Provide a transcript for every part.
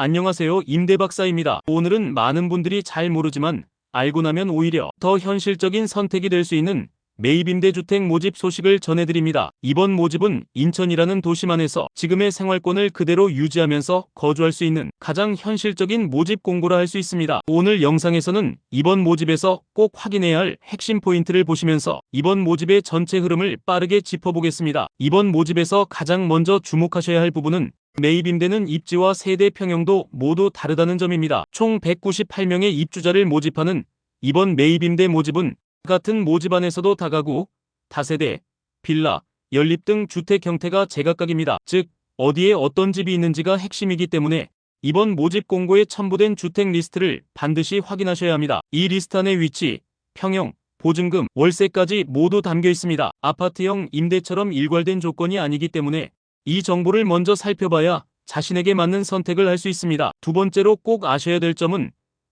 안녕하세요. 임대박사입니다. 오늘은 많은 분들이 잘 모르지만 알고 나면 오히려 더 현실적인 선택이 될 수 있는 매입임대주택 모집 소식을 전해드립니다. 이번 모집은 인천이라는 도시만에서 지금의 생활권을 그대로 유지하면서 거주할 수 있는 가장 현실적인 모집 공고라 할 수 있습니다. 오늘 영상에서는 이번 모집에서 꼭 확인해야 할 핵심 포인트를 보시면서 이번 모집의 전체 흐름을 빠르게 짚어보겠습니다. 이번 모집에서 가장 먼저 주목하셔야 할 부분은 매입임대는 입지와 세대 평형도 모두 다르다는 점입니다. 총 198명의 입주자를 모집하는 이번 매입임대 모집은 같은 모집 안에서도 다가구, 다세대, 빌라, 연립 등 주택 형태가 제각각입니다. 즉, 어디에 어떤 집이 있는지가 핵심이기 때문에 이번 모집 공고에 첨부된 주택 리스트를 반드시 확인하셔야 합니다. 이 리스트 안의 위치, 평형, 보증금, 월세까지 모두 담겨 있습니다. 아파트형 임대처럼 일괄된 조건이 아니기 때문에 이 정보를 먼저 살펴봐야 자신에게 맞는 선택을 할 수 있습니다. 두 번째로 꼭 아셔야 될 점은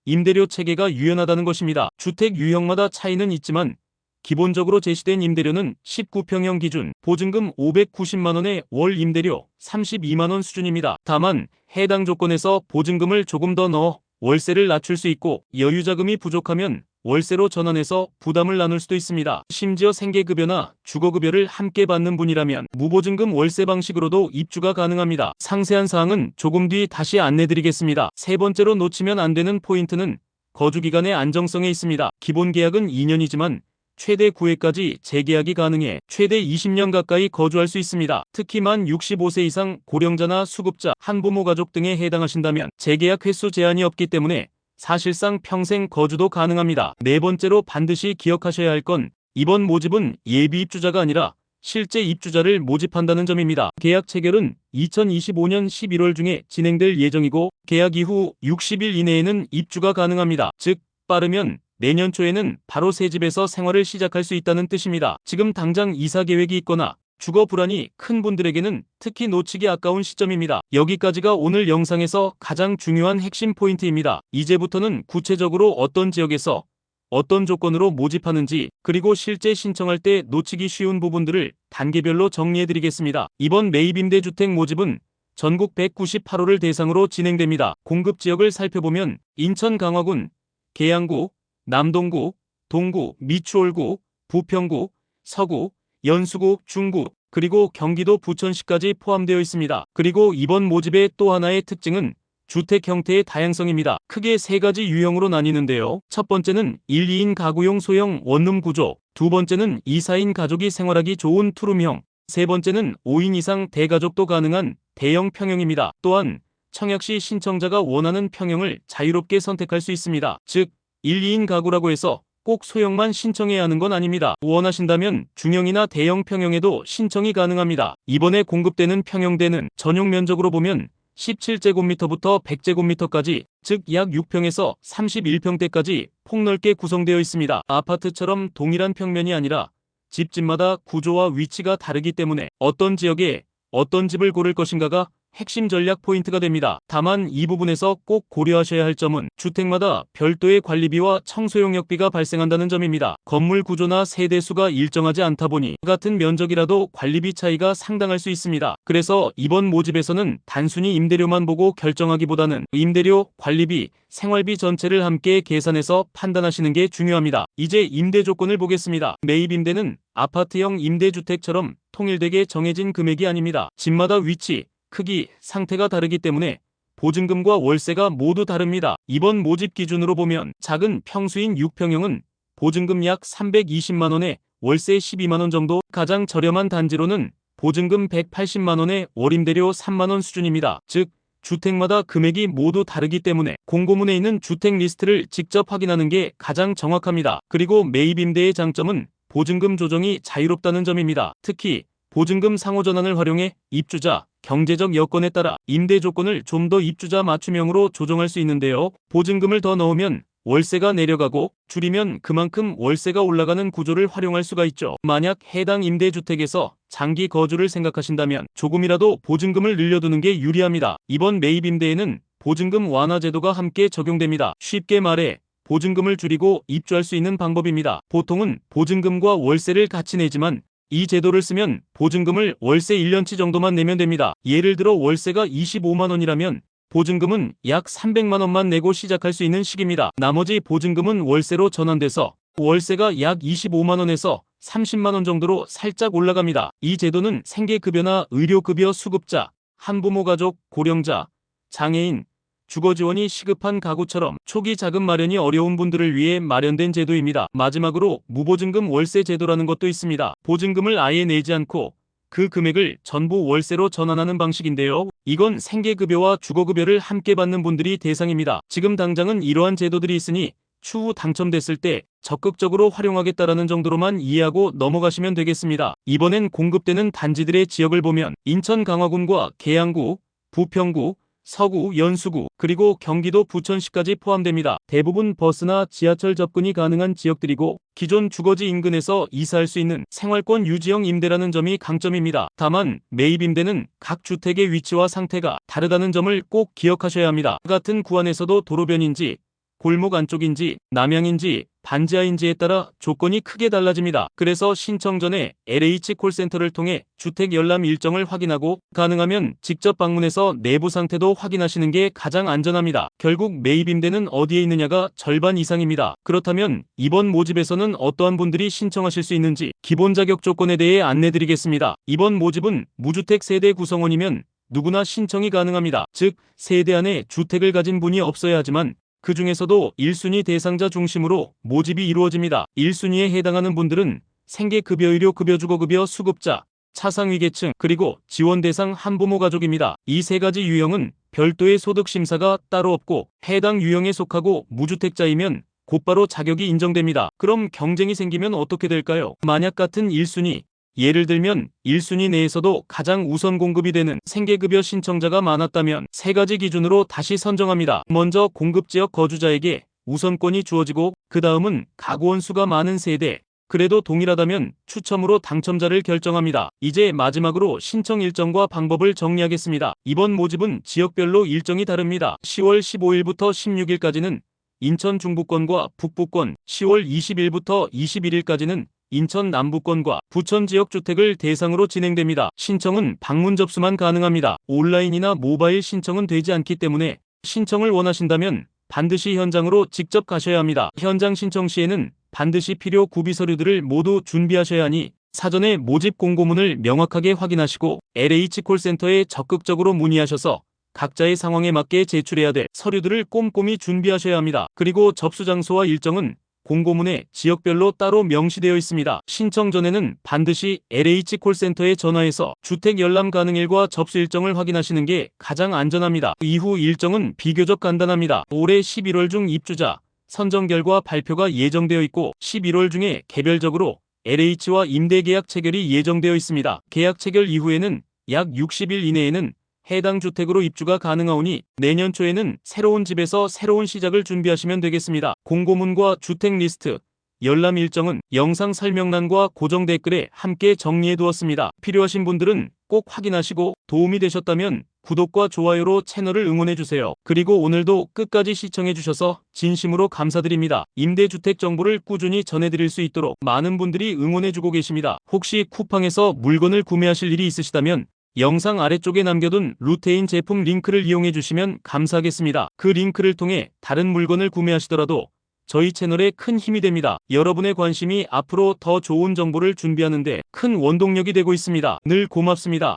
임대료 체계가 유연하다는 것입니다. 주택 유형마다 차이는 있지만 기본적으로 제시된 임대료는 19평형 기준 보증금 590만원에 월 임대료 32만원 수준입니다. 다만 해당 조건에서 보증금을 조금 더 넣어 월세를 낮출 수 있고 여유자금이 부족하면 월세로 전환해서 부담을 나눌 수도 있습니다. 심지어 생계급여나 주거급여를 함께 받는 분이라면 무보증금 월세 방식으로도 입주가 가능합니다. 상세한 사항은 조금 뒤 다시 안내드리겠습니다. 세 번째로 놓치면 안 되는 포인트는 거주기간의 안정성에 있습니다. 기본 계약은 2년이지만 최대 9회까지 재계약이 가능해 최대 20년 가까이 거주할 수 있습니다. 특히 만 65세 이상 고령자나 수급자, 한부모 가족 등에 해당하신다면 재계약 횟수 제한이 없기 때문에 사실상 평생 거주도 가능합니다. 네 번째로 반드시 기억하셔야 할 건 이번 모집은 예비 입주자가 아니라 실제 입주자를 모집한다는 점입니다. 계약 체결은 2025년 11월 중에 진행될 예정이고 계약 이후 60일 이내에는 입주가 가능합니다. 즉 빠르면 내년 초에는 바로 새 집에서 생활을 시작할 수 있다는 뜻입니다. 지금 당장 이사 계획이 있거나 주거 불안이 큰 분들에게는 특히 놓치기 아까운 시점입니다. 여기까지가 오늘 영상에서 가장 중요한 핵심 포인트입니다. 이제부터는 구체적으로 어떤 지역에서 어떤 조건으로 모집하는지 그리고 실제 신청할 때 놓치기 쉬운 부분들을 단계별로 정리해드리겠습니다. 이번 매입임대주택 모집은 전국 198호를 대상으로 진행됩니다. 공급 지역을 살펴보면 인천 강화군, 계양구, 남동구, 동구, 미추홀구, 부평구, 서구, 연수구, 중구, 그리고 경기도 부천시까지 포함되어 있습니다. 그리고 이번 모집의 또 하나의 특징은 주택 형태의 다양성입니다. 크게 세 가지 유형으로 나뉘는데요. 첫 번째는 1, 2인 가구용 소형 원룸 구조, 두 번째는 2, 4인 가족이 생활하기 좋은 투룸형, 세 번째는 5인 이상 대가족도 가능한 대형 평형입니다. 또한 청약시 신청자가 원하는 평형을 자유롭게 선택할 수 있습니다. 즉 1, 2인 가구라고 해서 꼭 소형만 신청해야 하는 건 아닙니다. 원하신다면 중형이나 대형 평형에도 신청이 가능합니다. 이번에 공급되는 평형대는 전용 면적으로 보면 17제곱미터부터 100제곱미터까지 즉 약 6평에서 31평대까지 폭넓게 구성되어 있습니다. 아파트처럼 동일한 평면이 아니라 집집마다 구조와 위치가 다르기 때문에 어떤 지역에 어떤 집을 고를 것인가가 핵심 전략 포인트가 됩니다. 다만 이 부분에서 꼭 고려하셔야 할 점은 주택마다 별도의 관리비와 청소 용역비가 발생한다는 점입니다. 건물 구조나 세대수가 일정하지 않다 보니 같은 면적이라도 관리비 차이가 상당할 수 있습니다. 그래서 이번 모집에서는 단순히 임대료만 보고 결정하기보다는 임대료, 관리비, 생활비 전체를 함께 계산해서 판단하시는 게 중요합니다. 이제 임대 조건을 보겠습니다. 매입임대는 아파트형 임대주택처럼 통일되게 정해진 금액이 아닙니다. 집마다 위치, 크기, 상태가 다르기 때문에 보증금과 월세가 모두 다릅니다. 이번 모집 기준으로 보면 작은 평수인 6평형은 보증금 약 320만원에 월세 12만원 정도, 가장 저렴한 단지로는 보증금 180만원에 월임대료 3만원 수준입니다. 즉 주택마다 금액이 모두 다르기 때문에 공고문에 있는 주택 리스트를 직접 확인하는 게 가장 정확합니다. 그리고 매입임대의 장점은 보증금 조정이 자유롭다는 점입니다. 특히 보증금 상호전환을 활용해 입주자, 경제적 여건에 따라 임대 조건을 좀 더 입주자 맞춤형으로 조정할 수 있는데요. 보증금을 더 넣으면 월세가 내려가고 줄이면 그만큼 월세가 올라가는 구조를 활용할 수가 있죠. 만약 해당 임대주택에서 장기 거주를 생각하신다면 조금이라도 보증금을 늘려두는 게 유리합니다. 이번 매입임대에는 보증금 완화 제도가 함께 적용됩니다. 쉽게 말해 보증금을 줄이고 입주할 수 있는 방법입니다. 보통은 보증금과 월세를 같이 내지만 이 제도를 쓰면 보증금을 월세 1년치 정도만 내면 됩니다. 예를 들어 월세가 25만원이라면 보증금은 약 300만 원만 내고 시작할 수 있는 시기입니다. 나머지 보증금은 월세로 전환돼서 월세가 약 25만 원에서 30만 원 정도로 살짝 올라갑니다. 이 제도는 생계급여나 의료급여 수급자, 한부모 가족, 고령자, 장애인, 주거지원이 시급한 가구처럼 초기 자금 마련이 어려운 분들을 위해 마련된 제도입니다. 마지막으로 무보증금 월세 제도라는 것도 있습니다. 보증금을 아예 내지 않고 그 금액을 전부 월세로 전환하는 방식인데요. 이건 생계급여와 주거급여를 함께 받는 분들이 대상입니다. 지금 당장은 이러한 제도들이 있으니 추후 당첨됐을 때 적극적으로 활용하겠다라는 정도로만 이해하고 넘어가시면 되겠습니다. 이번엔 공급되는 단지들의 지역을 보면 인천 강화군과 계양구, 부평구, 서구, 연수구, 그리고 경기도 부천시까지 포함됩니다. 대부분 버스나 지하철 접근이 가능한 지역들이고 기존 주거지 인근에서 이사할 수 있는 생활권 유지형 임대라는 점이 강점입니다. 다만 매입 임대는 각 주택의 위치와 상태가 다르다는 점을 꼭 기억하셔야 합니다. 같은 구안에서도 도로변인지 골목 안쪽인지 남향인지 반지하인지에 따라 조건이 크게 달라집니다. 그래서 신청 전에 LH 콜센터를 통해 주택 열람 일정을 확인하고 가능하면 직접 방문해서 내부 상태도 확인하시는 게 가장 안전합니다. 결국 매입 임대는 어디에 있느냐가 절반 이상입니다. 그렇다면 이번 모집에서는 어떠한 분들이 신청하실 수 있는지 기본 자격 조건에 대해 안내드리겠습니다. 이번 모집은 무주택 세대 구성원이면 누구나 신청이 가능합니다. 즉 세대 안에 주택을 가진 분이 없어야 하지만 그 중에서도 1순위 대상자 중심으로 모집이 이루어집니다. 1순위에 해당하는 분들은 생계급여, 의료급여, 주거급여 수급자, 차상위계층, 그리고 지원 대상 한부모 가족입니다. 이 세 가지 유형은 별도의 소득심사가 따로 없고 해당 유형에 속하고 무주택자이면 곧바로 자격이 인정됩니다. 그럼 경쟁이 생기면 어떻게 될까요? 만약 같은 1순위, 예를 들면 1순위 내에서도 가장 우선 공급이 되는 생계급여 신청자가 많았다면 세 가지 기준으로 다시 선정합니다. 먼저 공급지역 거주자에게 우선권이 주어지고 그 다음은 가구원 수가 많은 세대, 그래도 동일하다면 추첨으로 당첨자를 결정합니다. 이제 마지막으로 신청 일정과 방법을 정리하겠습니다. 이번 모집은 지역별로 일정이 다릅니다. 10월 15일부터 16일까지는 인천 중부권과 북부권, 10월 20일부터 21일까지는 인천 남부권과 부천 지역 주택을 대상으로 진행됩니다. 신청은 방문 접수만 가능합니다. 온라인이나 모바일 신청은 되지 않기 때문에 신청을 원하신다면 반드시 현장으로 직접 가셔야 합니다. 현장 신청 시에는 반드시 필요 구비 서류들을 모두 준비하셔야 하니 사전에 모집 공고문을 명확하게 확인하시고 LH 콜센터에 적극적으로 문의하셔서 각자의 상황에 맞게 제출해야 될 서류들을 꼼꼼히 준비하셔야 합니다. 그리고 접수 장소와 일정은 공고문에 지역별로 따로 명시되어 있습니다. 신청 전에는 반드시 LH 콜센터에 전화해서 주택 열람 가능일과 접수 일정을 확인하시는 게 가장 안전합니다. 이후 일정은 비교적 간단합니다. 올해 11월 중 입주자 선정 결과 발표가 예정되어 있고 11월 중에 개별적으로 LH와 임대계약 체결이 예정되어 있습니다. 계약 체결 이후에는 약 60일 이내에는 해당 주택으로 입주가 가능하오니 내년 초에는 새로운 집에서 새로운 시작을 준비하시면 되겠습니다. 공고문과 주택 리스트, 열람 일정은 영상 설명란과 고정 댓글에 함께 정리해 두었습니다. 필요하신 분들은 꼭 확인하시고 도움이 되셨다면 구독과 좋아요로 채널을 응원해주세요. 그리고 오늘도 끝까지 시청해주셔서 진심으로 감사드립니다. 임대주택 정보를 꾸준히 전해드릴 수 있도록 많은 분들이 응원해주고 계십니다. 혹시 쿠팡에서 물건을 구매하실 일이 있으시다면 영상 아래쪽에 남겨둔 루테인 제품 링크를 이용해 주시면 감사하겠습니다. 그 링크를 통해 다른 물건을 구매하시더라도 저희 채널에 큰 힘이 됩니다. 여러분의 관심이 앞으로 더 좋은 정보를 준비하는 데 큰 원동력이 되고 있습니다. 늘 고맙습니다.